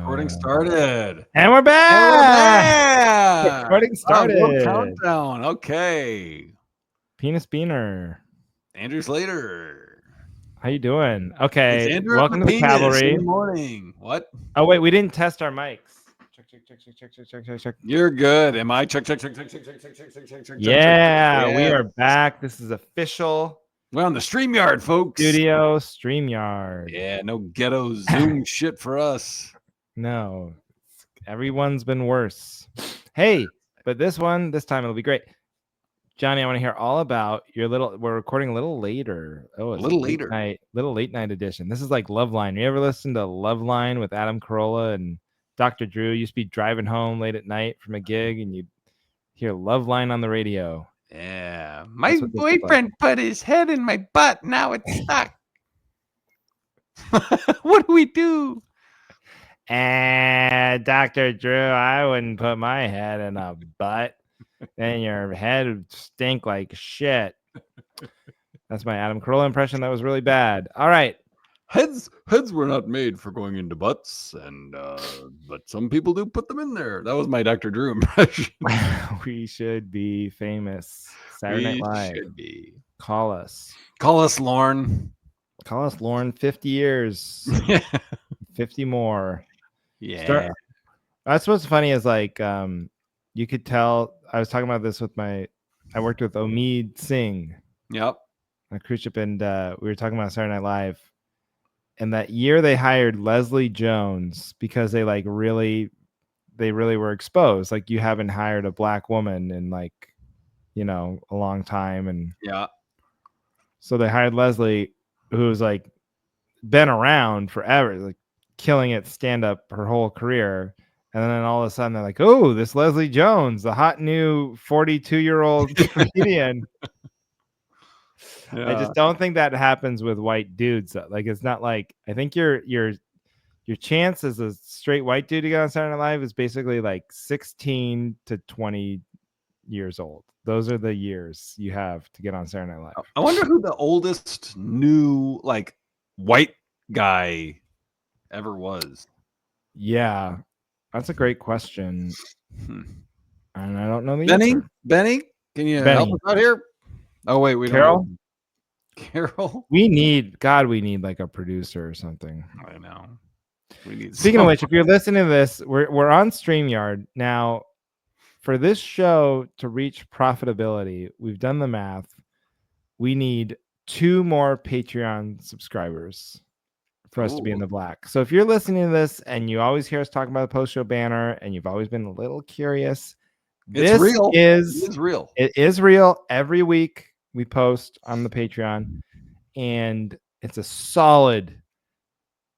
Recording started. And we're back. And we're back. Recording started. Countdown. Okay. Penis Beaner. Andrew Sleighter. How you doing? Okay. It's Andrew Welcome to the penis cavalry. in the morning. What? Oh wait, we didn't test our mics. Check. You're good. Am I? Check. Yeah, we are back. This is official. We're on the StreamYard, folks. Studio StreamYard. Yeah, no ghetto Zoom shit for us. No, everyone's been worse. Hey, but this time it'll be great. Johnny, I want to hear all about your little. We're recording a little later. Oh, it's a little later. Little late night edition. This is like Loveline. You ever listen to Loveline with Adam Carolla and Dr. Drew? You used to be driving home late at night from a gig, and you hear Loveline on the radio. Yeah, my boyfriend put his head in my butt. Now it's stuck. What do we do? Dr. Drew, I wouldn't put my head in a butt. Then your head would stink like shit. That's my Adam Carolla impression. That was really bad. All right. Heads were not made for going into butts, and but some people do put them in there. That was my Dr. Drew impression. We should be famous. Saturday Night Live. Should be. Call us, Lorne. Call us, Lorne. 50 years. 50 more. Yeah. That's what's funny is like you could tell. I was talking about this with I worked with Omid Singh. Yep. On a cruise ship, and we were talking about Saturday Night Live. And that year they hired Leslie Jones because they really were exposed. Like, you haven't hired a black woman in a long time. And yeah. So they hired Leslie, who's like been around forever, like killing it stand up her whole career. And then all of a sudden they're like, oh, this Leslie Jones, the hot new 42-year-old comedian. Yeah. I just don't think that happens with white dudes. Like, it's not like, I think your chance as a straight white dude to get on Saturday Night Live is basically like 16 to 20 years old. Those are the years you have to get on Saturday Night Live. I wonder who the oldest new like white guy ever was. Yeah, that's a great question. And I don't know the answer. Benny, can you help us out here? Oh wait, we Carol? don't. Carol, we need like a producer or something. I know. We need. Speaking of which, if you're listening to this, we're on StreamYard now. For this show to reach profitability, we've done the math. We need 2 more Patreon subscribers for us to be in the black. So if you're listening to this and you always hear us talking about the post-show banner and you've always been a little curious, it's real. It is real. Every week we post on the Patreon, and it's a solid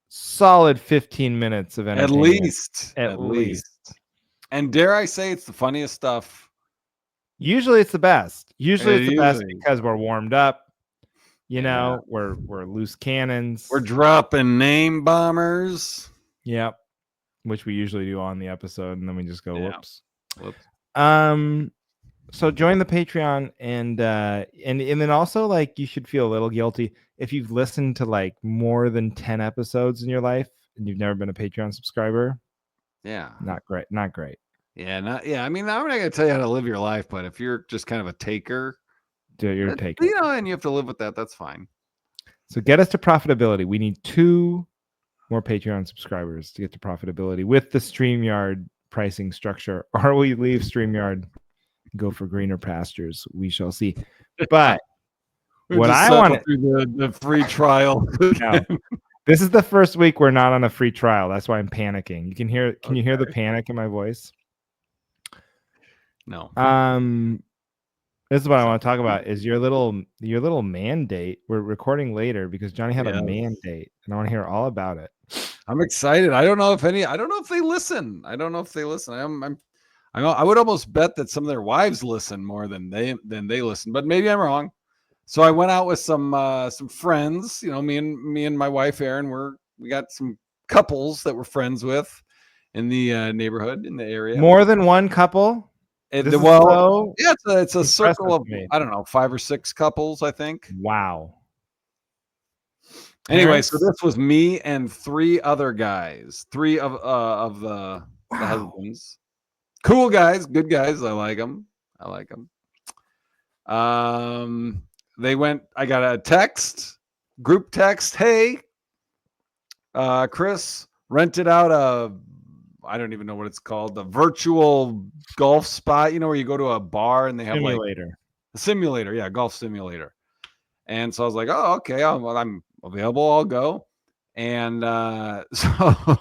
15 minutes of entertainment. At least. And dare I say, it's the funniest stuff. Usually it's the best. Usually it's the best because we're warmed up. We're loose cannons. We're dropping name bombers. Yep. Which we usually do on the episode, and then we just go, whoops. So join the Patreon, and then also, like, you should feel a little guilty if you've listened to like more than 10 episodes in your life and you've never been a Patreon subscriber. Yeah. Not great. Yeah, I mean, I'm not gonna tell you how to live your life, but if you're just kind of a taker, you're a taker. And you have to live with that, that's fine. So get us to profitability. We need 2 more Patreon subscribers to get to profitability with the StreamYard pricing structure, or we leave StreamYard, go for greener pastures. We shall see. But what I want through the free trial. No, this is the first week we're not on a free trial. That's why I'm panicking. You can hear. Can you hear the panic in my voice? No. This is what I want to talk about. Is your little mandate? We're recording later because Johnny had a mandate, and I want to hear all about it. I'm excited. I don't know if they listen. I would almost bet that some of their wives listen more than they listen, but maybe I'm wrong. So I went out with some friends. Me and my wife Erin. We got some couples that we're friends with in the neighborhood, in the area. More than one couple. It's a circle of, I don't know, 5 or 6 couples, I think. Wow. Anyway, so Parents? this was me and 3 other guys, 3 of the Wow. husbands. Cool guys, good guys. I like them. I like them. They went. I got a text, group text. Hey, Chris rented out a. I don't even know what it's called. The virtual golf spot. You know where you go to a bar and they have like Simulator. a simulator. Yeah, golf simulator. And so I was like, oh, okay, well, I'm available. I'll go. And so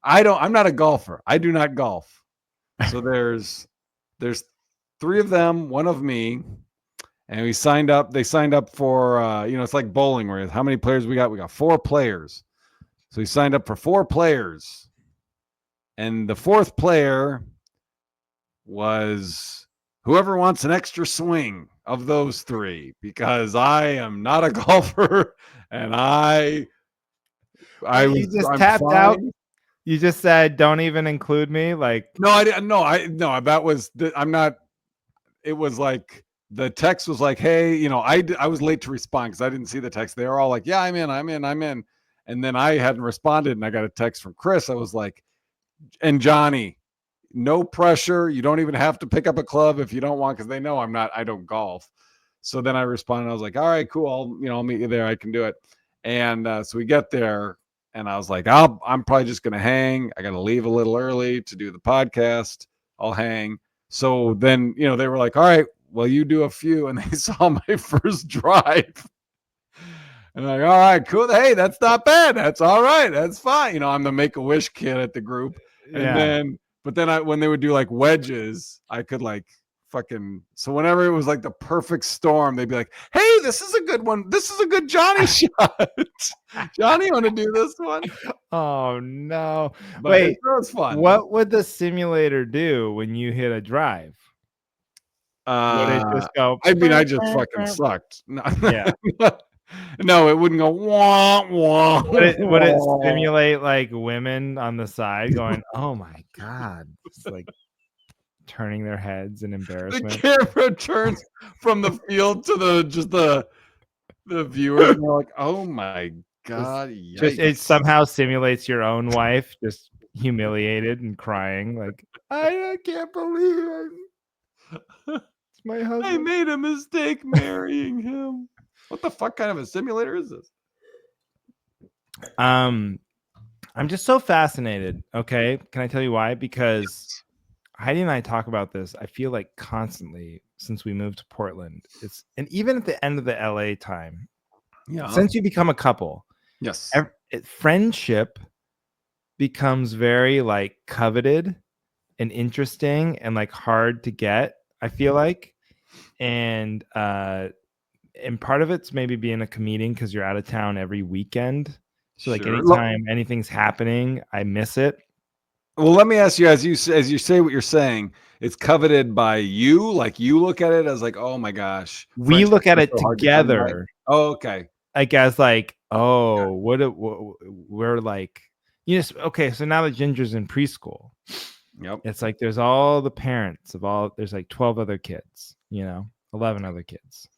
I'm not a golfer. I do not golf. So there's 3 of them, one of me, and we signed up. They signed up for it's like bowling where how many players we got? We got 4 players. So we signed up for 4 players. And the 4th player was whoever wants an extra swing of those 3, because I am not a golfer and I'm You just tapped out. fine. You just said, "Don't even include me." Like, No, I didn't. No, that was I'm not. It was like the text was like, hey, I was late to respond because I didn't see the text. They were all like, yeah, I'm in. And then I hadn't responded and I got a text from Chris. I was like, and Johnny, no pressure. You don't even have to pick up a club if you don't want, because they know I don't golf. So then I responded. I was like, all right, cool. I'll meet you there. I can do it. And so we get there and I was like, I'm probably just going to hang. I got to leave a little early to do the podcast. I'll hang. So then, they were like, all right, well, you do a few. And they saw my first drive. And like, all right, cool. Hey, that's not bad. That's all right. That's fine. I'm the Make-A-Wish kid at the group. And yeah. then when they would do like wedges, I could like fucking. So whenever it was like the perfect storm, they'd be like, hey, this is a good one. This is a good Johnny shot. Johnny, you want to do this one? Oh no! But Wait, it was fun. what would the simulator do when you hit a drive? Would it just go? I mean, I just fucking sucked. No, Yeah. no, it wouldn't go wah wah. Would it stimulate like women on the side going, "Oh my god," just like turning their heads in The embarrassment? camera turns from the field to the viewers, and they're like, "Oh my god!" Just it Yikes. somehow simulates your own wife, just humiliated and crying, like, I can't believe it. It's my I husband. made a mistake marrying him. What the fuck kind of a simulator is this? I'm just so fascinated. Okay, can I tell you why? Because Heidi and I talk about this, I feel like constantly since we moved to Portland. And even at the end of the LA time, Yeah. since you become a couple, Yes. friendship becomes very like coveted and interesting and like hard to get, I feel like. And part of it's maybe being a comedian because you're out of town every weekend. So like anytime anything's happening, I miss it. Well, let me ask you, as you say what you're saying, it's coveted by you. Like you look at it as like, oh my gosh, We look at it so hard to come by. together. Oh, okay. Like as like, oh, we're like, okay. So now the Ginger's in preschool. Yep. It's like there's all the parents of there's like 12 other kids, 11 other kids.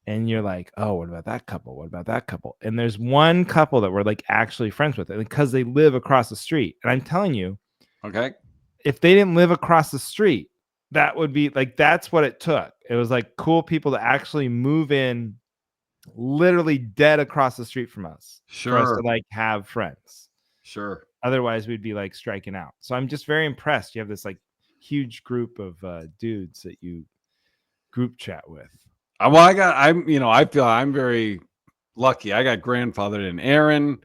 And you're like, oh, what about that couple? What about that couple? And there's one couple that we're like actually friends with because they live across the street. And I'm telling you, okay, if they didn't live across the street, that would be like, that's what it took. It was like cool people to actually move in literally dead across the street from us for us to like have friends. Sure. Otherwise we'd be like striking out. So I'm just very impressed. You have this like huge group of dudes that you group chat with. Well, I feel I'm very lucky. I got grandfathered in. Aaron,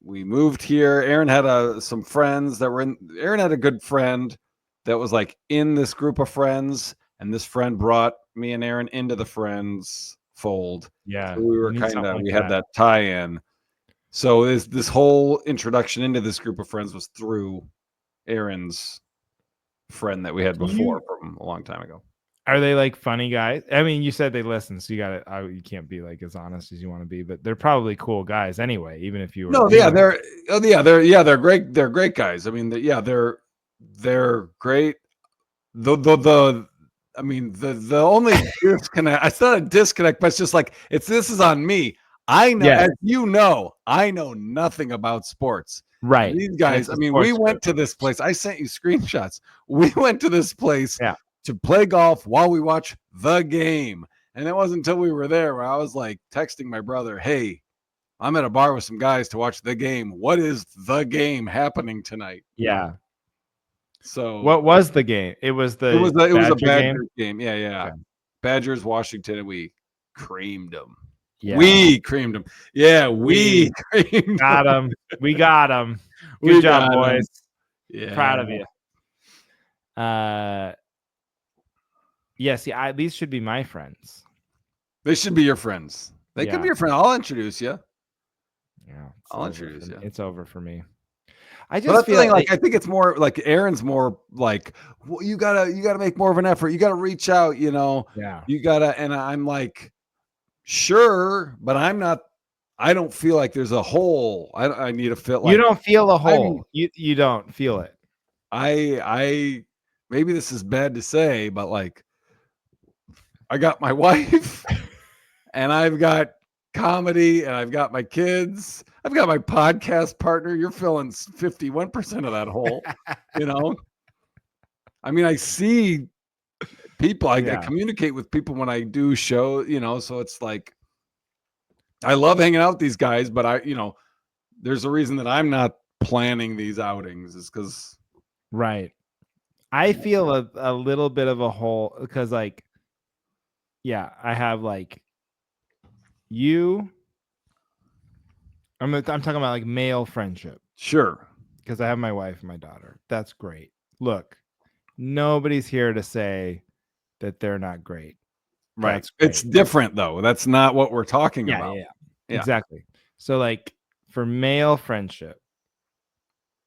we moved here. Aaron had some friends that were in. Aaron had a good friend that was like in this group of friends, and this friend brought me and Aaron into the friends fold. Yeah, so we were we had that tie-in. So this whole introduction into this group of friends was through Aaron's friend that we had before from a long time ago. Are they like funny guys? I mean, you said they listen, so you can't be like as honest as you want to be, but they're probably cool guys anyway, even if you were. No, yeah, they're great. They're great guys. I mean, they're great. I mean, the only disconnect. It's not a disconnect, but it's just like this is on me. I know, Yes. as you know, I know nothing about sports. Right. These And guys, it's I a mean, we sports group. went to this place. I sent you screenshots. We went to this place Yeah. to play golf while we watch the game. And it wasn't until we were there where I was like texting my brother, hey, I'm at a bar with some guys to watch the game. What is the game happening tonight? Yeah. So What was the game? It was it was the a Badger game? Badgers game. Yeah, yeah. Okay. Badgers, Washington, and we creamed them. Yeah. We creamed them. Yeah, we creamed got them. him. We got him. Good We job, got 'em. boys. Yeah. Proud of you. Yeah, see, these should be my friends. They should be your friends. They could Yeah. be your friend. I'll introduce you. Yeah. I'll introduce you. It's over for me. I But just that's the feel thing. Like, I think it's more like Aaron's more like, well, you gotta make more of an effort. You gotta reach out. You know. yeah. You gotta. And I'm like, sure, but I'm not. I don't feel like there's a hole. I need to fit. Like You don't feel a I hole. mean, You don't feel it. I maybe this is bad to say, but like, I got my wife, and I've got comedy, and I've got my kids. I've got my podcast partner. You're filling 51% of that hole, you know? I mean, I see people, I Yeah. communicate with people when I do show, you know, so it's like, I love hanging out with these guys, but there's a reason that I'm not planning these outings is because. Right. I feel a little bit of a hole because, like, yeah, I have like you. I'm talking about like male friendship Sure. because I have my wife and my daughter. That's great. Look, nobody's here to say that they're not great. Right. That's great. It's different though. That's not what we're talking about. Yeah. Yeah. Exactly. So like for male friendship,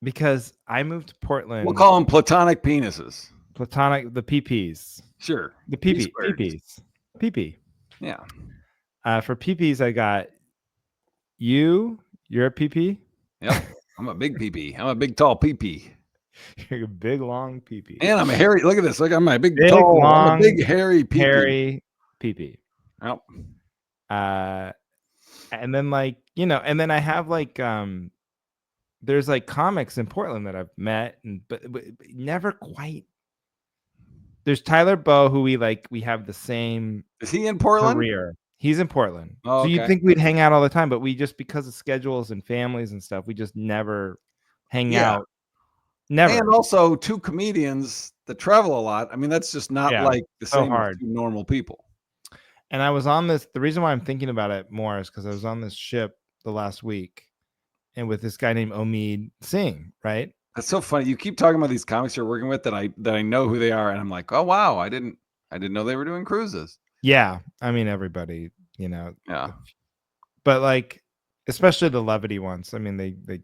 because I moved to Portland. We'll call them platonic penises. Platonic, the PPs. Sure. The PP. Yeah. For PPs, I got you. You're a PP. Yep. I'm a big PP. I'm a big tall PP. You're a big long PP. And I'm a hairy. Look at this. Look, I'm a big long, I'm a big hairy PP. Hairy PP. Yep. And then like, and then I have like there's like comics in Portland that I've met but never quite. There's Tyler Bowe, who we have the same. Is he in Portland? Career. He's in Portland. Oh, so okay. you'd think we'd hang out all the time, but we just, because of schedules and families and stuff, we just never hang out. Never. And also 2 comedians that travel a lot. I mean, that's just not like the so same hard. as 2 normal people. And I was on this, the reason why I'm thinking about it more is because I was on this ship the last week and with this guy named Omid Singh, right? That's so funny. You keep talking about these comics you're working with that I know who they are, and I'm like, oh wow, I didn't know they were doing cruises. Yeah, I mean everybody, Yeah. But like, especially the levity ones. I mean, the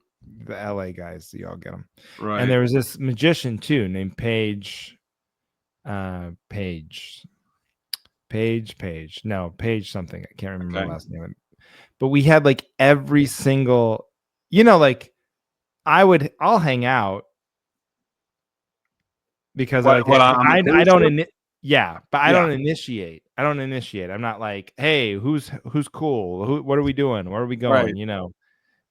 LA guys, you all get them. Right. And there was this magician too named Paige. Paige something. I can't remember the last name. But we had like every single, like I'll hang out because I don't. Yeah, but I don't initiate. I'm not like, hey, who's cool? What are we doing? Where are we going? Right.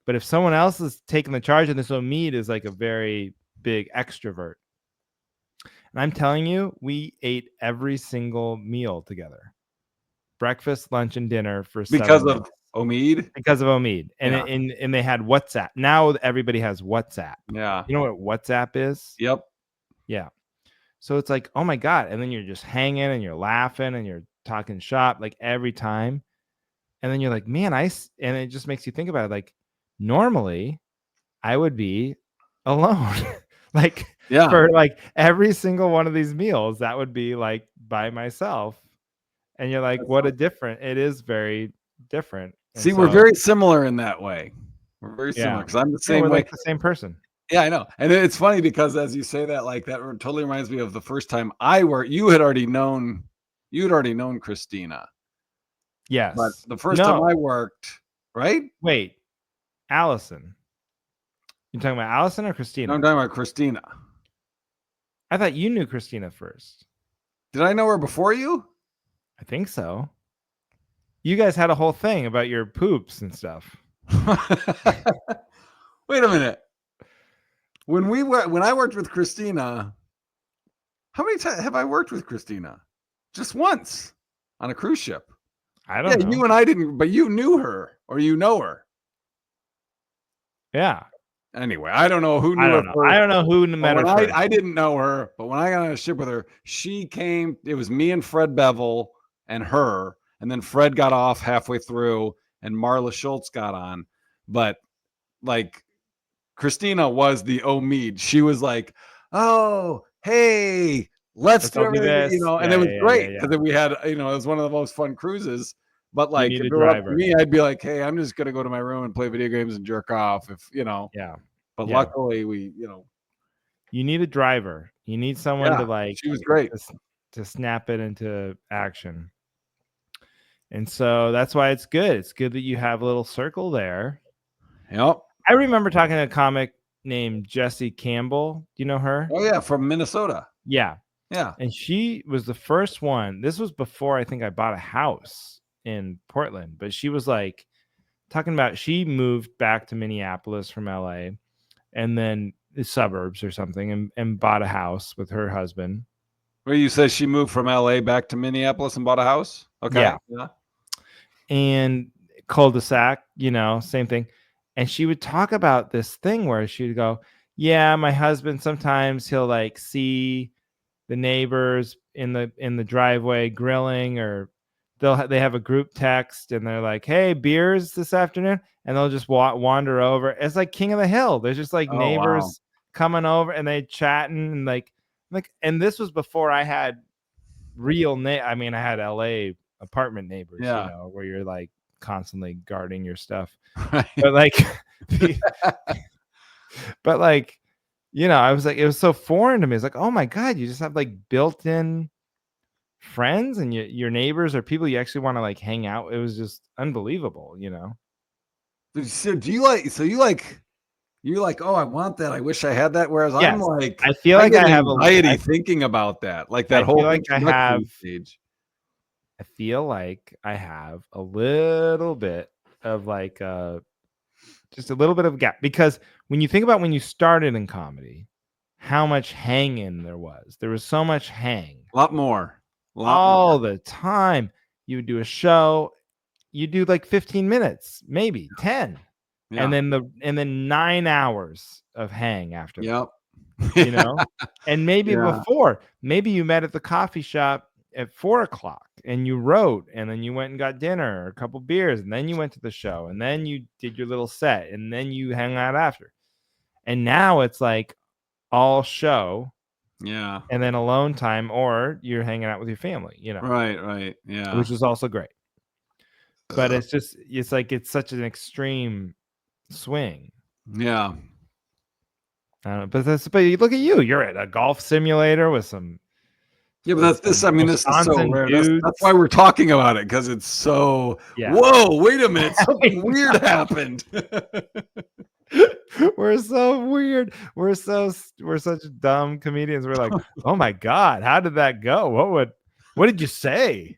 But if someone else is taking the charge, and this Omid is like a very big extrovert, and I'm telling you, we ate every single meal together, breakfast, lunch, and dinner for because of Omid. Because of Omid, and they had WhatsApp. Now everybody has WhatsApp. Yeah. You know what WhatsApp is? Yep. Yeah. So it's like, oh my God. And then you're just hanging and you're laughing and you're talking shop like every time. And then you're like, man, and it just makes you think about it. Like normally I would be alone. For like every single one of these meals, that would be like by myself. And you're like, it is very different. See, we're very similar in that way. We're very similar because I'm the same way. Like the same person. Yeah, I know. And it's funny because as you say that, like that totally reminds me of the first time I worked. You had already known Christina. Yes. But the first time I worked, right? Wait, Allison. You talking about Allison or Christina? No, I'm talking about Christina. I thought you knew Christina first. Did I know her before you? I think so. You guys had a whole thing about your poops and stuff. Wait a minute. When I worked with Christina, how many times have I worked with Christina? Just once on a cruise ship. I Yeah, don't know. you and I didn't, but you knew her or you know her. Yeah. Anyway, I don't know who knew I her don't know. first. I don't know who But met her when first. I didn't know her, but when I got on a ship with her, she came. It was me and Fred Bevel and her, and then Fred got off halfway through, and Marla Schultz got on. But like Christina was the Omid. She was like, "Oh, hey, let's do I'll do everything," this. and it Yeah, was yeah, yeah, great yeah. because we had, it was one of the most fun cruises. But You like, need if a it were up to driver. me, I'd be like, "Hey, I'm just gonna go to my room and play video games and jerk off." Yeah. But Yeah. luckily, You need a driver. You need someone yeah, to like she was great. to snap it into action. And so that's why it's good. It's good that you have a little circle there. Yep. I remember talking to a comic named Jessie Campbell. Do you know her? Oh yeah, from Minnesota. Yeah. Yeah. And she was the first one. This was before I think I bought a house in Portland, but she was like talking about she moved back to Minneapolis from LA and then the suburbs or something and bought a house with her husband. Where you said she moved from LA back to Minneapolis and bought a house? Okay. Yeah. And cul-de-sac, same thing. And she would talk about this thing where she would go, yeah, my husband, sometimes he'll like see the neighbors in the driveway grilling, or they have a group text and they're like, hey, beers this afternoon, and they'll just wander over. It's like King of the Hill. There's just like Oh wow. neighbors coming over and they chatting and like and this was before I had real I mean, I had LA apartment neighbors, Yeah. where you're like constantly guarding your stuff. Right. But like but like, I was like, it was so foreign to me. It's like, oh my God, you just have like built-in friends and your neighbors are people you actually want to like hang out. It was just unbelievable. So you're like, oh, I want that. I wish I had that. Whereas I'm Yes. like, I feel like get I have anxiety thinking about that. Like that I whole feel like I have introductory stage. I feel like I have a little bit of like just a little bit of a gap, because when you think about when you started in comedy, how much hang-in there was so much hang A lot more. all the time. You would do a show, you do like 15 minutes, maybe 10, Yeah. and then 9 hours of hang after that, Yep. and maybe Yeah. maybe you met at the coffee shop at 4 o'clock and you wrote, and then you went and got dinner or a couple beers, and then you went to the show, and then you did your little set, and then you hang out after. And now it's like all show Yeah. and then alone time, or you're hanging out with your family, Right. Yeah. which is also great. But it's like it's such an extreme swing. Yeah. I don't know, but you look at you. You're at a golf simulator with some. Yeah, but that's this. I mean, this is so Wisconsin rare. dudes. That's why we're talking about it, because it's so. Yeah. Whoa! Wait a minute. Something weird happened. We're so weird. We're such dumb comedians. We're like, oh my God, how did that go? What did you say?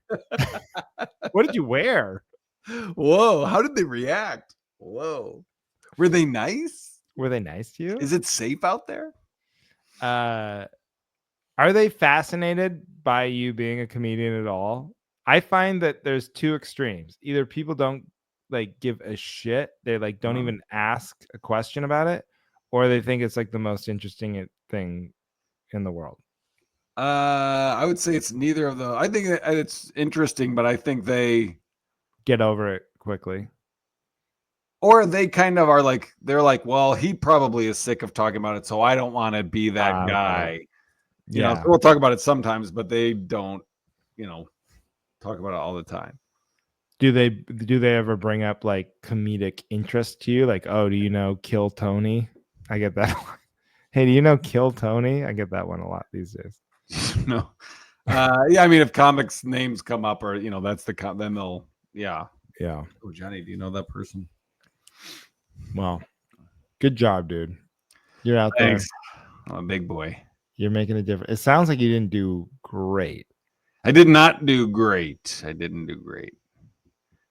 What did you wear? Whoa! How did they react? Whoa! Were they nice? Were they nice to you? Is it safe out there? Are they fascinated by you being a comedian at all? I find that there's two extremes. Either people don't like give a shit, they like don't even ask a question about it, or they think it's like the most interesting thing in the world. I would say it's neither of those. I think it's interesting, but I think they get over it quickly. Or they kind of are like, they're like, well, he probably is sick of talking about it, so I don't want to be that guy. Okay. So we'll talk about it sometimes, but they don't, talk about it all the time. Do they ever bring up like comedic interest to you? Like, oh, do you know Kill Tony? I get that. Hey, do you know Kill Tony? I get that one a lot these days. No. Yeah, I mean, if comics names come up, or that's then they'll, yeah. Oh, Johnny, do you know that person? Well, good job, dude. You're out Thanks. there. I'm a big boy. You're making a difference. It sounds like you didn't do great. I did not do great. I didn't do great.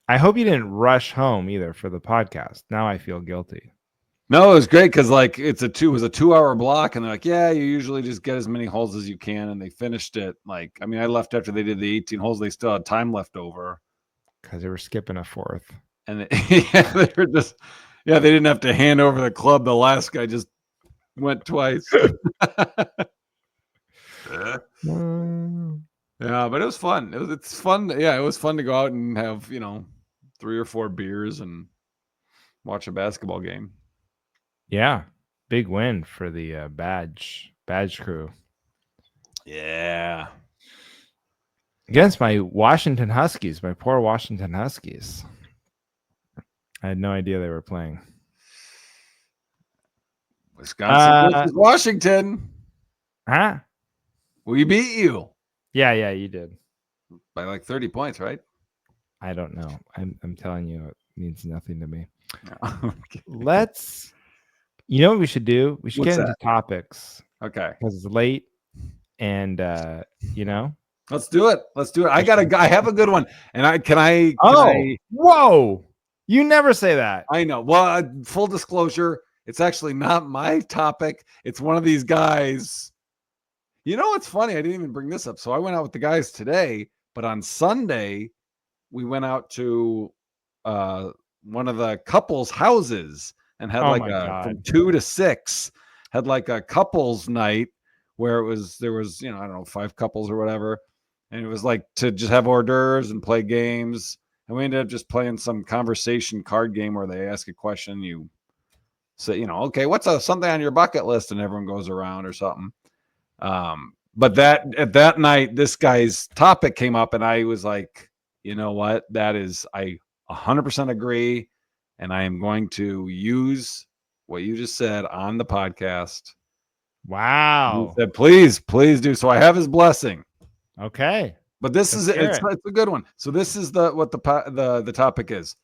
I hope you didn't rush home either for the podcast. Now I feel guilty. No, it was great because like it was a 2-hour block, and they're like, yeah, you usually just get as many holes as you can, and they finished it. Like, I mean, I left after they did the 18 holes. They still had time left over because they were skipping a fourth. And they were just, they didn't have to hand over the club. The last guy just went twice. Yeah, but it was fun. It's fun. Yeah, it was fun to go out and have 3 or 4 beers and watch a basketball game. Yeah, big win for the badge crew. Yeah, against my Washington Huskies, my poor Washington Huskies. I had no idea they were playing. Wisconsin versus Washington. Huh? We beat you. Yeah, you did. By like 30 points, right? I don't know. I'm telling you, it means nothing to me. Okay. Let's. You know what we should do? We should What's get into topics. Okay. Because it's late, and Let's do it. I have a good one, and can I? Whoa! You never say that. I know. Well, full disclosure, it's actually not my topic. It's one of these guys. You know what's funny? I didn't even bring this up. So I went out with the guys today, but on Sunday we went out to one of the couples' houses and had from 2 to 6 had like a couples night where there was I don't know, 5 couples or whatever, and it was like to just have hors d'oeuvres and play games, and we ended up just playing some conversation card game where they ask a question, you say okay, what's something on your bucket list, and everyone goes around or something. But that night this guy's topic came up, and I was like, you know what, I 100% agree, and I am going to use what you just said on the podcast. Wow. He said, please do. So I have his blessing. Okay. But this is it's a good one. So this is what the topic is.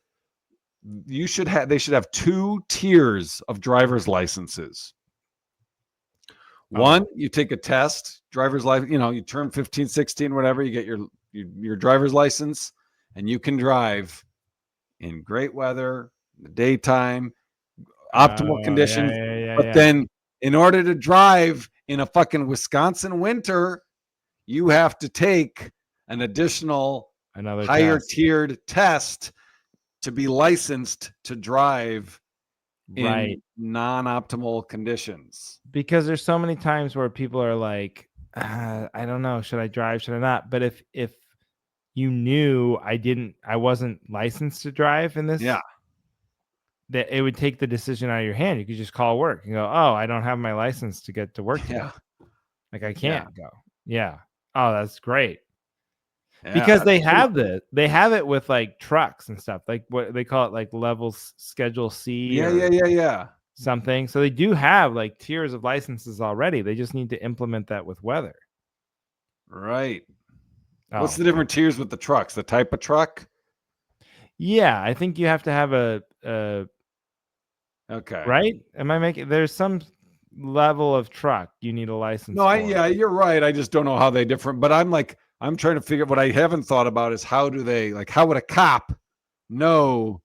They should have 2 tiers of driver's licenses. One, you take a test, driver's license, you turn 15, 16, whatever, you get your driver's license, and you can drive in great weather, in the daytime, optimal conditions. But then in order to drive in a fucking Wisconsin winter, you have to take an additional higher tiered test to be licensed to drive in non-optimal conditions. Because there's so many times where people are like, I don't know, should I drive, should I not? But if you knew I wasn't licensed to drive in this, that it would take the decision out of your hand. You could just call work and go, oh, I don't have my license to get to work today. Like I can't go. Yeah. Oh, that's great. Because they have it with like trucks and stuff, like what they call it, like levels schedule C. Yeah. Something. So they do have like tiers of licenses already. They just need to implement that with weather. Right. What's the different tiers with the trucks? The type of truck? Yeah, I think you have to have a okay. Right? Am I making there's some level of truck you need a license for. You're right. I just don't know how they different, but I'm trying to figure out what I haven't thought about is how would a cop know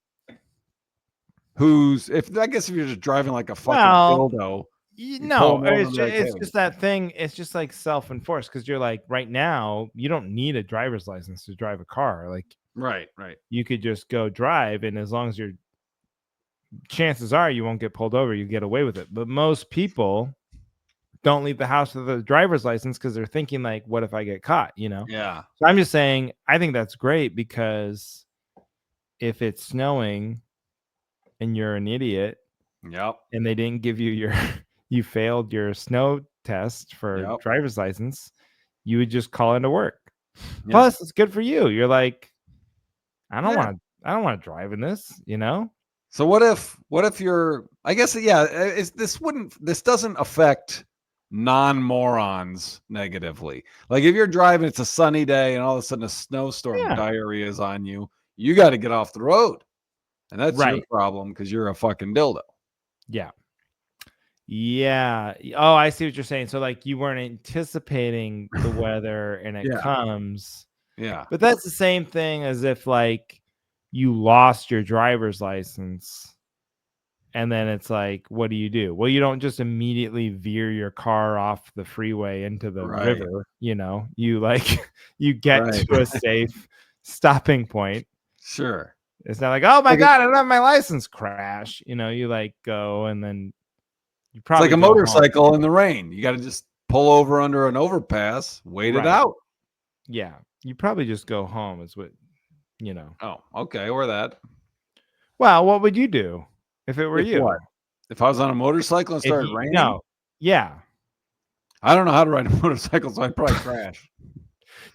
if you're just driving like a fucking dildo. No, it's just that thing. It's just like self-enforced, because you're like, right now you don't need a driver's license to drive a car. Like right. You could just go drive, and as long as chances are you won't get pulled over, you get away with it. But most people don't leave the house with a driver's license because they're thinking like, what if I get caught? Yeah. So I'm just saying, I think that's great, because if it's snowing and you're an idiot, and they didn't give you you failed your snow test for driver's license, you would just call into work. Plus, it's good for you. You're like, I don't want to drive in this, So what if you're, I guess, this doesn't affect non-morons negatively. Like if you're driving, it's a sunny day, and all of a sudden a snowstorm diarrhea is on you, you got to get off the road. And that's your problem, because you're a fucking dildo. Yeah. Oh, I see what you're saying. So like you weren't anticipating the weather and it comes. Yeah. But that's the same thing as if like you lost your driver's license. And then it's like, what do you do? Well, you don't just immediately veer your car off the freeway into the Right. river. You like, you get Right. to a safe stopping point. Sure. It's not like, oh my Like God, I don't have my license, crash. You like go and then you It's probably like a go home. motorcycle in the rain. You got to just pull over under an overpass, wait it Right. out. Yeah. You probably just go home is what, Oh, okay. Or that. Well, what would you do if it were If you? what? If I was on a motorcycle and If started you, raining? no. Yeah. I don't know how to ride a motorcycle, so I'd probably crash.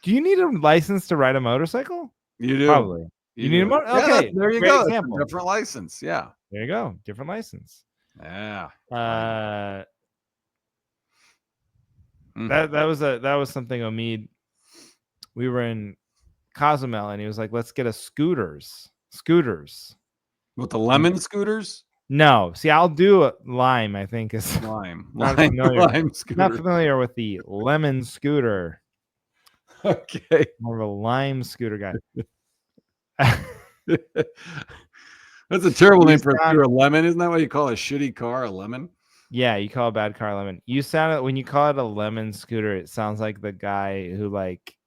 Do you need a license to ride a motorcycle? You do. Probably. You need a do. Yeah, okay. there you Great go. example. That's a different license. Yeah. There you go. Different license. Yeah. That was something Omid. We were in Cozumel and he was like, let's get a scooters. With the lemon scooters? No. See, I'll do a lime, I think is Lime. not Lime, familiar. lime scooter. Not familiar with the lemon scooter. Okay. More of a lime scooter guy. That's a terrible name for a lemon. Isn't that what you call a shitty car? A lemon? Yeah, you call a bad car a lemon. When you call it a lemon scooter, it sounds like the guy who like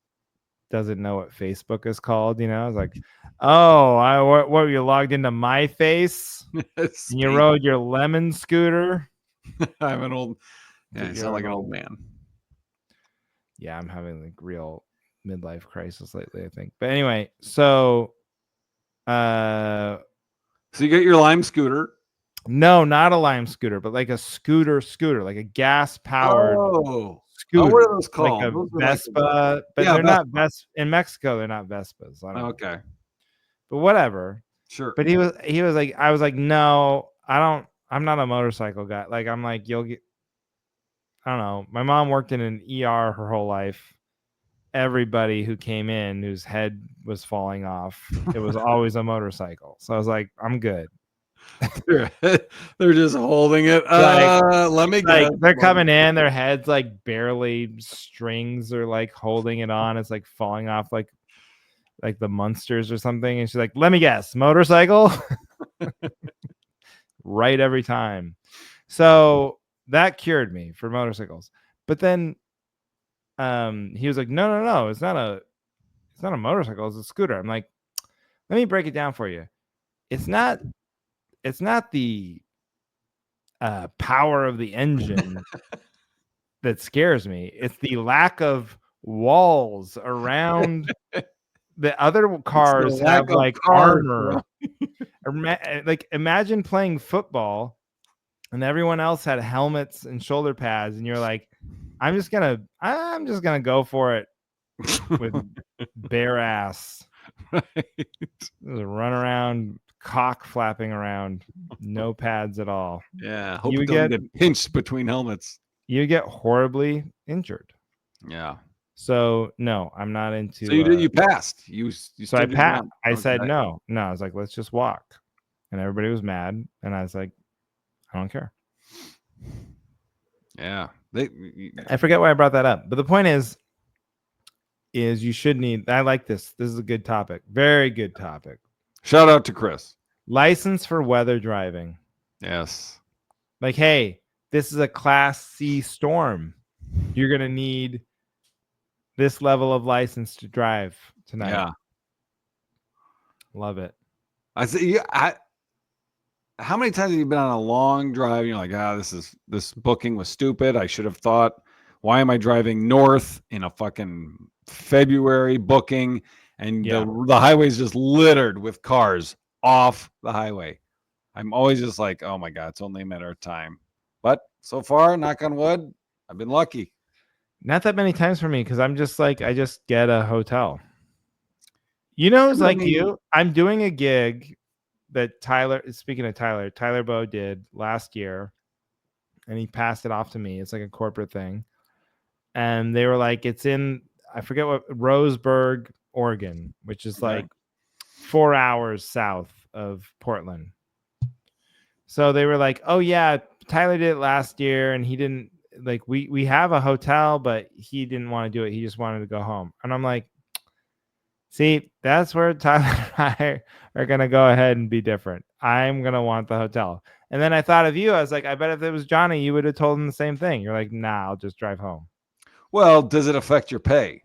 doesn't know what Facebook is called. It's like, oh, what were you logged into my face? And you rode your lemon scooter. I'm an old. Yeah, I sound like an old man. Yeah, I'm having like real midlife crisis lately, I think. But anyway, so you get your lime scooter. No, not a lime scooter, but like a scooter, like a gas powered scooter. What are those called? Like a Those Vespa, but they're not Vespa. In Mexico, they're not Vespas. I don't know. But whatever. Sure. But he was like, I was like, no, I'm not a motorcycle guy. Like, I'm like, you'll get, I don't know. My mom worked in an ER her whole life. Everybody who came in whose head was falling off, it was always a motorcycle. So I was like, I'm good. They're just holding it. Let me guess. They're coming in, their heads like barely strings are like holding it on. It's like falling off like the Munsters or something. And she's like, let me guess, motorcycle. Right every time. So that cured me for motorcycles. But then he was like, no, it's not a motorcycle, it's a scooter. I'm like, let me break it down for you. It's not the power of the engine that scares me. It's the lack of walls around. The other cars have like armor. Like, imagine playing football and everyone else had helmets and shoulder pads, and you're like, I'm just gonna go for it with bare ass. Right. Just run around, cock flapping around, no pads at all. Yeah, hope you don't get pinched between helmets. You get horribly injured. Yeah. So no, I'm not into. So you passed. So I passed. I said no. I was like, let's just walk, and everybody was mad, and I was like, I don't care. Yeah. I forget why I brought that up, but the point is you should need. I like this. This is a good topic. Very good topic. Shout out to Chris. License for weather driving. Yes. Like, hey, this is a Class C storm. You're gonna need this level of license to drive tonight. Yeah. Love it. I see. How many times have you been on a long drive and you're like, this booking was stupid. I should have thought, why am I driving north in a fucking February booking? And the highway's just littered with cars off the highway. I'm always just like, oh my God, it's only a matter of time. But so far, knock on wood, I've been lucky. Not that many times for me, because I'm just like, I just get a hotel. It's like you. I'm doing a gig that Tyler Bow did last year, and he passed it off to me. It's like a corporate thing. And they were like, it's in, I forget what, Roseburg, Oregon, which is like 4 hours south of Portland. So they were like, oh yeah, Tyler did it last year, and he didn't, like, we have a hotel, but he didn't want to do it. He just wanted to go home. And I'm like, See, that's where Tyler and I are going to go ahead and be different. I'm going to want the hotel. And then I thought of you. I was like, I bet if it was Johnny, you would have told him the same thing. You're like, nah, I'll just drive home. Well, does it affect your pay?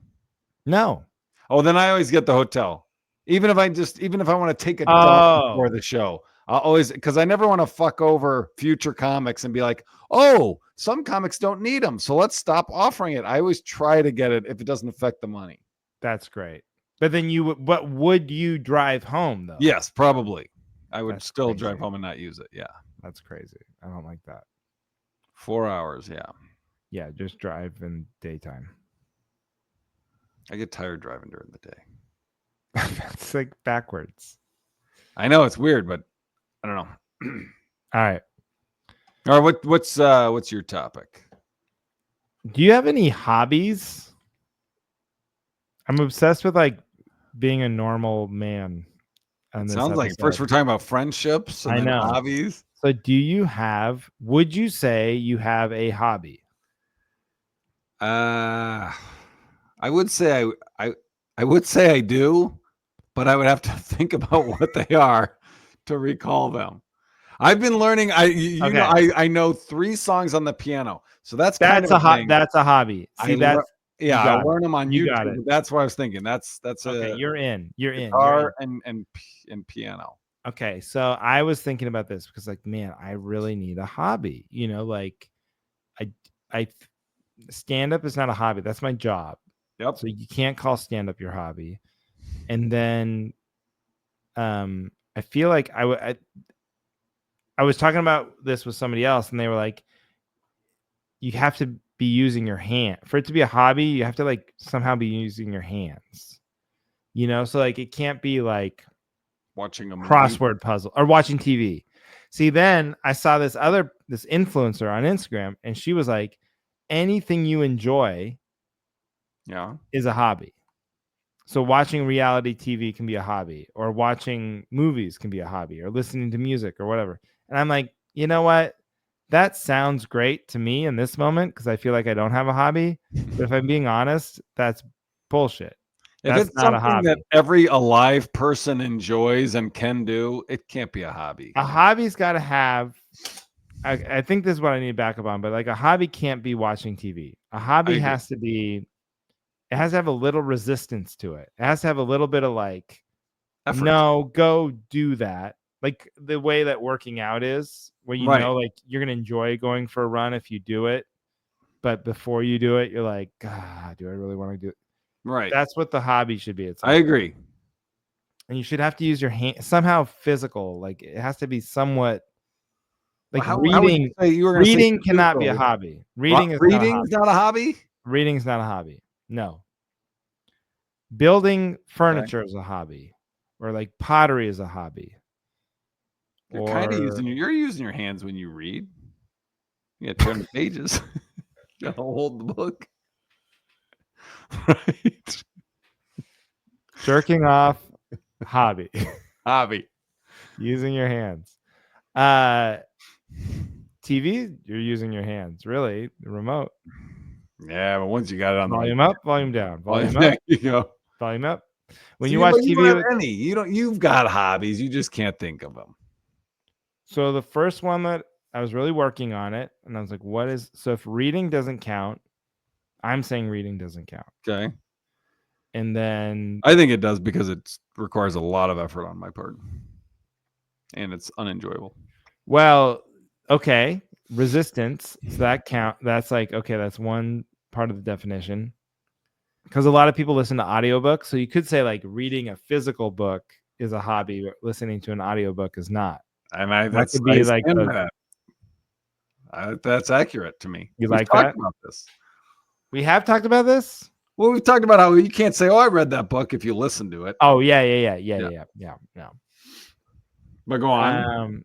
No. Oh, then I always get the hotel. Even if I want to take a dump before the show, I'll always, because I never want to fuck over future comics and be like, oh, some comics don't need them, so let's stop offering it. I always try to get it if it doesn't affect the money. That's great. But then but would you drive home though? Yes, probably. I would still drive home and not use it. Yeah. That's crazy. I don't like that. 4 hours. Yeah. Yeah. Just drive in daytime. I get tired driving during the day. That's like backwards. I know it's weird, but I don't know. All right. All right. What's your topic? Do you have any hobbies? I'm obsessed with like being a normal man. Sounds like first we're talking about friendships and then hobbies. So would you say you have a hobby? I would say I would say I do, but I would have to think about what they are to recall them. I've been learning. Know, I know 3 songs on the piano, so that's a hobby. See, I learn them on YouTube. That's what I was thinking. That's okay. You're in. Guitar and piano. Okay, so I was thinking about this because, like, man, I really need a hobby. You know, like, I stand up is not a hobby. That's my job. Yep. So you can't call stand up your hobby. And then, I feel like I was talking about this with somebody else, and they were like, you have to be using your hand for it to be a hobby. You have to like somehow be using your hands, you know? So like, it can't be like watching a crossword puzzle or watching TV. See, then I saw this influencer on Instagram, and she was like, anything you enjoy is a hobby. So watching reality TV can be a hobby, or watching movies can be a hobby, or listening to music or whatever. And I'm like, you know what? That sounds great to me in this moment because I feel like I don't have a hobby. But if I'm being honest, that's bullshit. If it's not something that every alive person enjoys and can do, it can't be a hobby. A hobby's got to have, I think this is what I need to back up on, but like a hobby can't be watching TV. A hobby has to be, it has to have a little resistance to it. It has to have a little bit of like, effort. No, go do that. Like the way that working out is, where you know, like you're going to enjoy going for a run if you do it. But before you do it, you're like, God, do I really want to do it? Right. That's what the hobby should be. I agree. And you should have to use your hand somehow physical. Like it has to be somewhat like reading. Reading cannot be a hobby. Reading's not a hobby. Reading's not a hobby. No. Building furniture is a hobby, or like pottery is a hobby. You're kind of using your hands when you read. You got to turn the pages. You got to hold the book. Right. Jerking off, hobby. Hobby. Using your hands. TV, you're using your hands. Really, the remote. Yeah, but once you got it on volume up, volume down, volume up. There you go. Volume up. When you watch TV, you've got hobbies. You just can't think of them. So the first one that I was really working on it, and I was like, what is, so if reading doesn't count, I'm saying reading doesn't count. Okay. And then I think it does because it requires a lot of effort on my part. And it's unenjoyable. Well, okay. Resistance. So that count. That's like, okay, that's one part of the definition. Because a lot of people listen to audiobooks. So you could say like reading a physical book is a hobby, but listening to an audiobook is not. And that could be like that's accurate to me. You like that? About this. We have talked about this. Well, we've talked about how you can't say, "Oh, I read that book" if you listen to it. Oh yeah. But go on.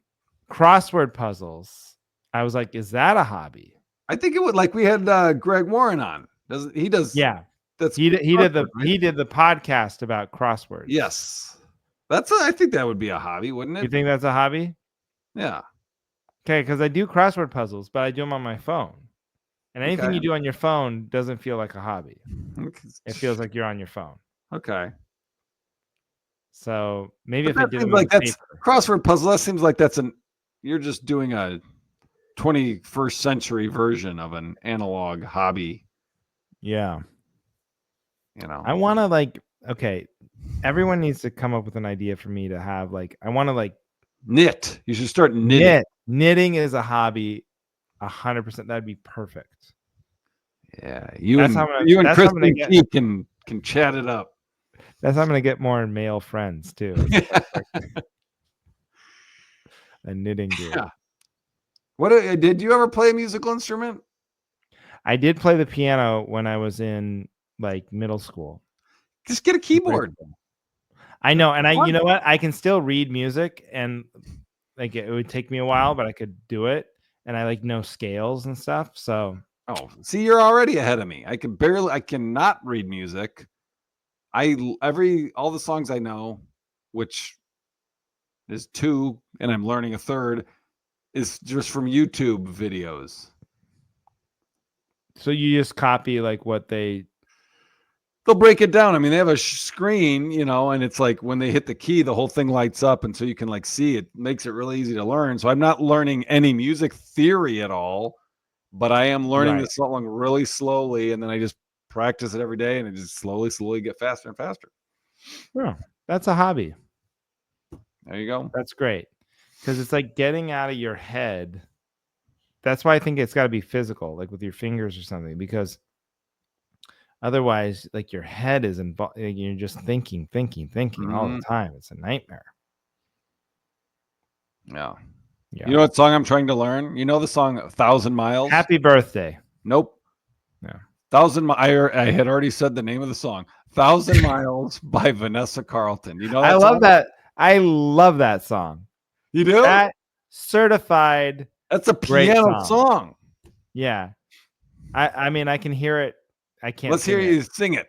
Crossword puzzles. I was like, is that a hobby? I think it would. Like we had Greg Warren on. He does? Yeah. That's he did the podcast about crosswords. Yes. I think that would be a hobby, wouldn't it? You think that's a hobby? Yeah. Okay, because I do crossword puzzles, but I do them on my phone. And anything you do on your phone doesn't feel like a hobby. It feels like you're on your phone. Okay. So maybe But if I that did seems them on like the that's paper. crossword puzzle. That seems like you're just doing a 21st century version of an analog hobby. Yeah. You know, I want to okay, everyone needs to come up with an idea for me to have I want to knit. You should start knitting. knit. Knitting is a hobby. 100%. That'd be perfect. Yeah, That's how I'm gonna Kristen get. Key can chat it up. That's how I'm gonna get more male friends too. Is if I start a knitting group. Yeah. What did you ever play a musical instrument? I did play the piano when I was in middle school. Just get a keyboard. I know, and you fun. know what? I can still read music, and it would take me a while, but I could do it, and I know scales and stuff. So, oh, see, you're already ahead of me. I cannot read music. All the songs I know, which is 2, and I'm learning a 3rd, is just from YouTube videos. So you just copy what they'll break it down. I mean, they have a screen, and it's like when they hit the key, the whole thing lights up, and so you can see it. Makes it really easy to learn. So I'm not learning any music theory at all, but I am learning the song really slowly, and then I just practice it every day, and it just slowly get faster and faster. Yeah, that's a hobby. There you go. That's great, because it's getting out of your head. That's why I think it's got to be physical, with your fingers or something, because otherwise, your head is involved. You're just thinking all the time. It's a nightmare. Yeah. You know what song I'm trying to learn? You know the song 1,000 Miles? Happy Birthday. Nope. No. 1,000 I had already said the name of the song. 1,000 Miles by Vanessa Carlton. You know that I love song? that. I love that song. You do? That certified. That's a piano song. Yeah. I mean, I can hear it. I can't. Let's hear you sing it.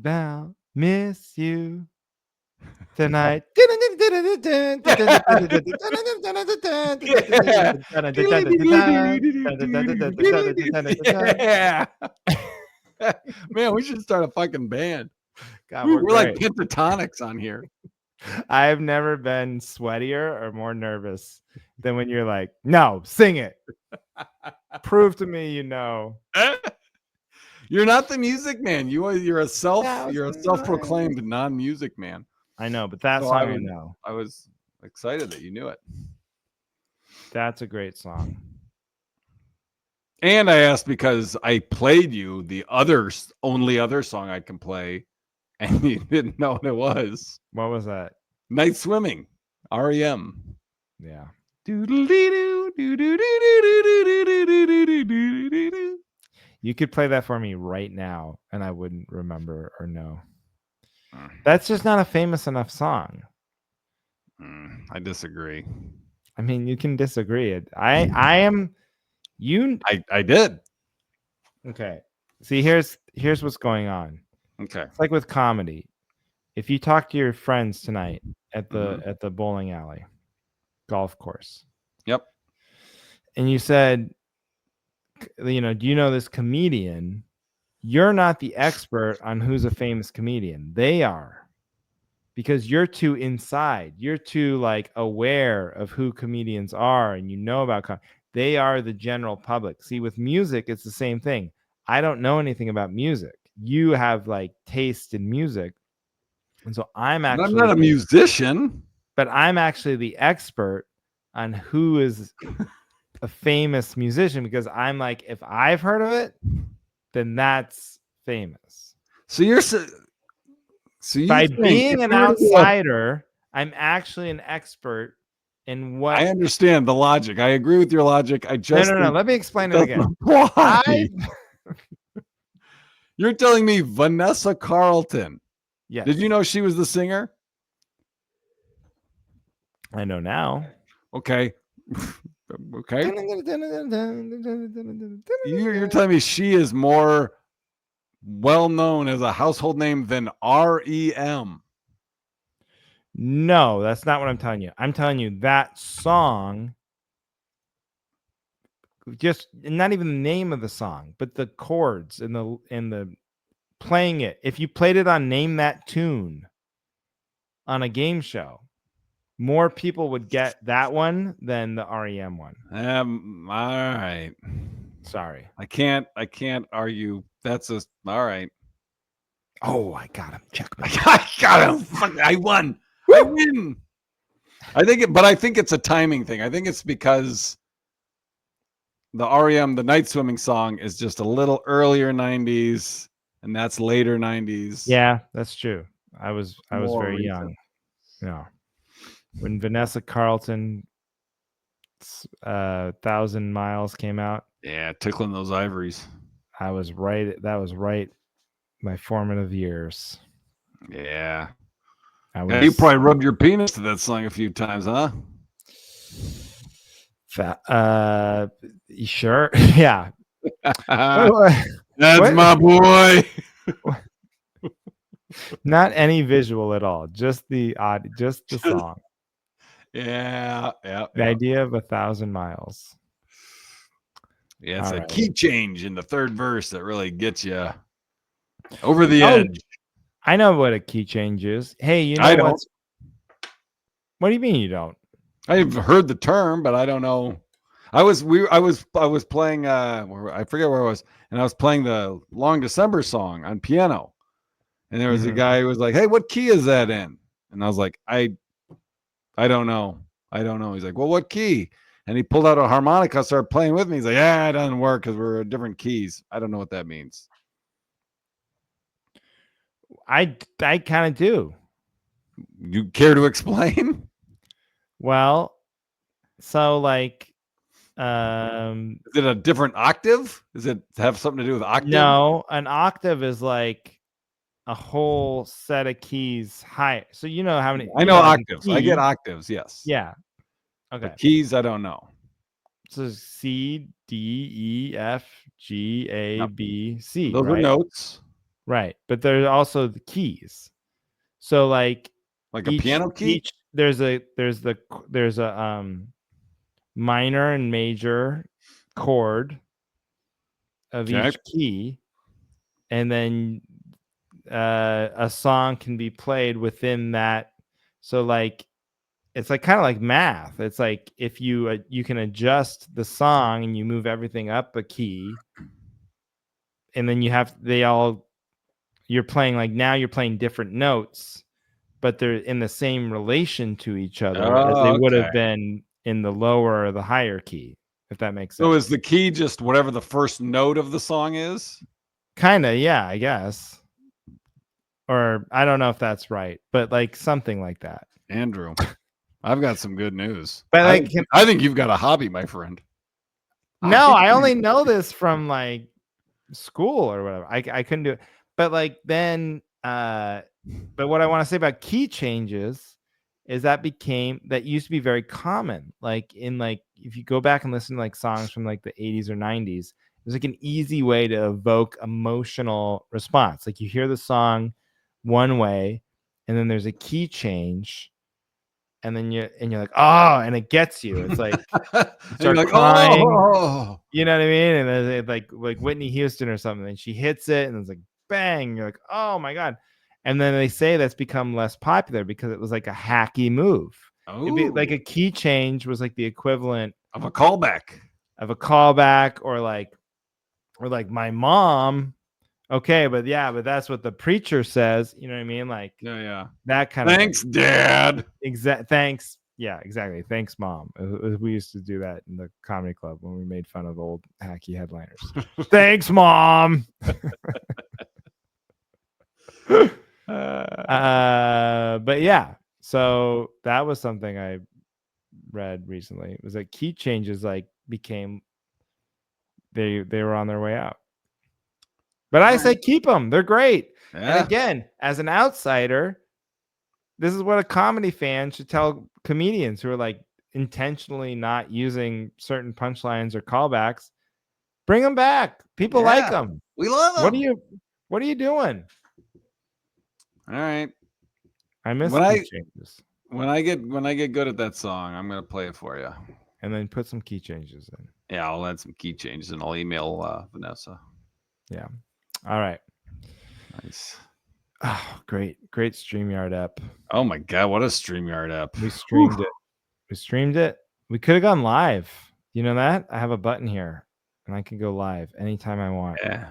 I'll miss you tonight. Yeah. Man, we should start a fucking band. God, we're like pentatonics on here. I've never been sweatier or more nervous than when you're like, no, sing it. Prove to me you know. You're not the music man. You're a self-proclaimed non-music man. I know, but that song I know. I was excited that you knew it. That's a great song. And I asked because I played you the only other song I can play, and you didn't know what it was. What was that? Night Swimming, REM. Yeah. You could play that for me right now, and I wouldn't remember or know. That's just not a famous enough song. I disagree. I mean, you can disagree. I am. I did. Okay. See, here's what's going on. Okay. It's like with comedy. If you talk to your friends tonight at the bowling alley, golf course. Yep. And you said, do you know this comedian? You're not the expert on who's a famous comedian. They are. Because you're too inside. You're too aware of who comedians are, and you know about they are the general public. See, with music, it's the same thing. I don't know anything about music. You have taste in music. And so I'm not a musician. But I'm actually the expert on who is a famous musician, because I'm if I've heard of it, then that's famous. So by being an outsider, I'm actually an expert in what. I understand the logic. I agree with your logic. I just no. Let me explain it again. Why? You're telling me Vanessa Carlton. Yes. Did you know she was the singer? I know now. Okay. Okay. You're telling me she is more well known as a household name than REM. No, that's not what I'm telling you. I'm telling you that song, just not even the name of the song, but the chords and the playing it. If you played it on Name That Tune on a game show, more people would get that one than the REM one. All right. Sorry. I can't argue. That's all right. Oh, I got him. Checkmate. I got him. Fuck, I won. I win. I think it's a timing thing. I think it's because the REM, the Night Swimming song, is just a little earlier 90s, and that's later 90s. Yeah, that's true. I was very recent. young. Yeah. When Vanessa Carlton's 1,000 Miles came out. Yeah, tickling those ivories. I was right. That was right. My formative years. Yeah. Yeah, you probably rubbed your penis to that song a few times, huh? Sure. Yeah. That's my boy. Not any visual at all. Just the song. Yeah. The idea of 1,000 miles. Yeah, it's a key change in the third verse that really gets you over the edge. I know what a key change is. Hey, you know what? What do you mean you don't? I've heard the term, but I don't know. I was playing I forget where I was, and I was playing the Long December song on piano. And there was a guy who was like, "Hey, what key is that in?" And I was like, I don't know. I don't know. He's like, "Well, what key?" And he pulled out a harmonica, started playing with me. He's like, "Yeah, it doesn't work because we're different keys." I don't know what that means. I kind of do. You care to explain? Well, so like, is it a different octave? Does it have something to do with octave? No, an octave is like a whole set of keys high. So you know how many? I know octaves. I get octaves. Yes. Yeah. Okay. But keys, I don't know. So C, D, E, F, G, A, B, C. Those are notes. Right. But there's also the keys. So like a piano key? There's a minor and major chord of each key. And then a song can be played within that. So like, it's like kind of like math. It's like if you can adjust the song and you move everything up a key, and then you're playing, like, now you're playing different notes, but they're in the same relation to each other as they would have been in the lower or the higher key, if that makes sense. So is the key just whatever the first note of the song is? Kind of, yeah, I guess. Or I don't know if that's right, but like something like that. Andrew, I've got some good news. But like, I think you've got a hobby, my friend. No, I only know this from like school or whatever. I couldn't do it. But like then but what I want to say about key changes is that used to be very common. Like if you go back and listen to like songs from like the 80s or 90s, there's like an easy way to evoke emotional response. Like you hear the song one way and then there's a key change. And then you're like, oh, and it gets you. It's like start like, crying. Oh. You know what I mean? And then it, like Whitney Houston or something, and she hits it, and it's like bang. You're like, oh my god. And then they say that's become less popular because it was like a hacky move. It'd be like a key change was like the equivalent of a callback, or like my mom. Okay, but that's what the preacher says. You know what I mean? Like, yeah, that kind of. Thanks, Dad. Thanks. Yeah, exactly. Thanks, Mom. We used to do that in the comedy club when we made fun of old hacky headliners. Thanks, Mom. But yeah, so that was something I read recently. It was like key changes like became they were on their way out. But I say keep them. They're great. Yeah. And again, as an outsider, this is what a comedy fan should tell comedians who are like intentionally not using certain punchlines or callbacks. Bring them back. People like them. We love them. What are you doing? All right. I miss key changes. When I get good at that song, I'm gonna play it for you. And then put some key changes in. Yeah, I'll add some key changes and I'll email Vanessa. Yeah. All right. Nice. Oh, great StreamYard app. Oh my God, what a StreamYard app. We streamed it. We could have gone live. You know that? I have a button here, and I can go live anytime I want. Yeah.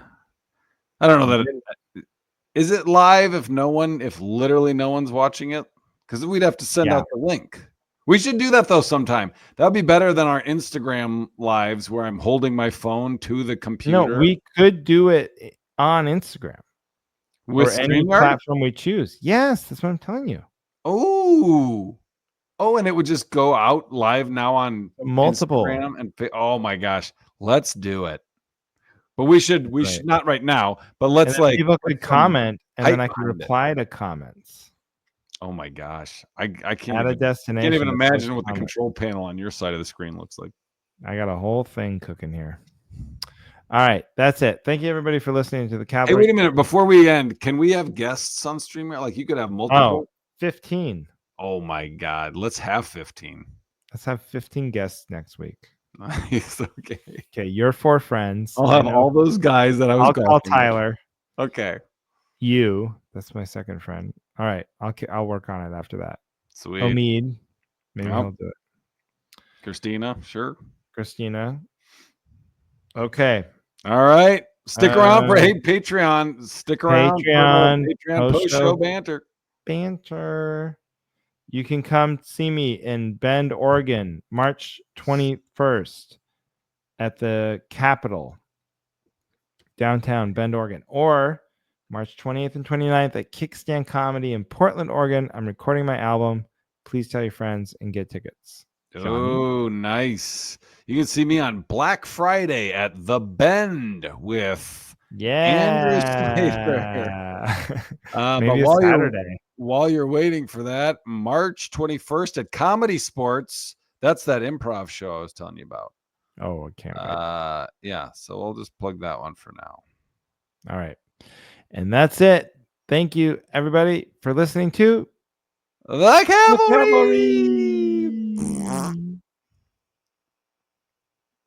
I don't know that is it live if literally no one's watching it? Because we'd have to send out the link. We should do that though sometime. That would be better than our Instagram lives where I'm holding my phone to the computer. No, we could do it on Instagram with or any StreamYard? platform we choose. Yes, that's what I'm telling you. Oh, and it would just go out live now on Multiple. Instagram and oh my gosh, let's do it. But we should not right now, but let's people could comment and then I can reply to comments. Oh my gosh. I can't Add a destination. Can't even imagine what the control panel on your side of the screen looks like. I got a whole thing cooking here. All right, that's it. Thank you everybody for listening to the Cowboy. Hey, wait a minute. Before we end, can we have guests on StreamYard? Like you could have multiple. 15. Oh my God. Let's have 15. Let's have 15 guests next week. Nice. Okay. Okay, your 4 friends. I'll have all those guys that I'll call Tyler. Okay. You. That's my second friend. All right. I'll work on it after that. Sweet. Omid. Maybe he'll do it. Christina. Sure. Christina. Okay. All right. Stick around for Patreon. Stick around for Patreon post-show banter. You can come see me in Bend, Oregon, March 21st at the Capitol, downtown Bend, Oregon, or March 20th and 29th at Kickstand Comedy in Portland, Oregon. I'm recording my album. Please tell your friends and get tickets. Johnny? Oh, nice. You can see me on Black Friday at The Bend with Andrew Sleighter. Maybe but Saturday. While you're waiting for that, March 21st at Comedy Sports. That's that improv show I was telling you about. Oh, I can't wait. Yeah, so we'll just plug that one for now. All right. And that's it. Thank you, everybody, for listening to The Cavalry.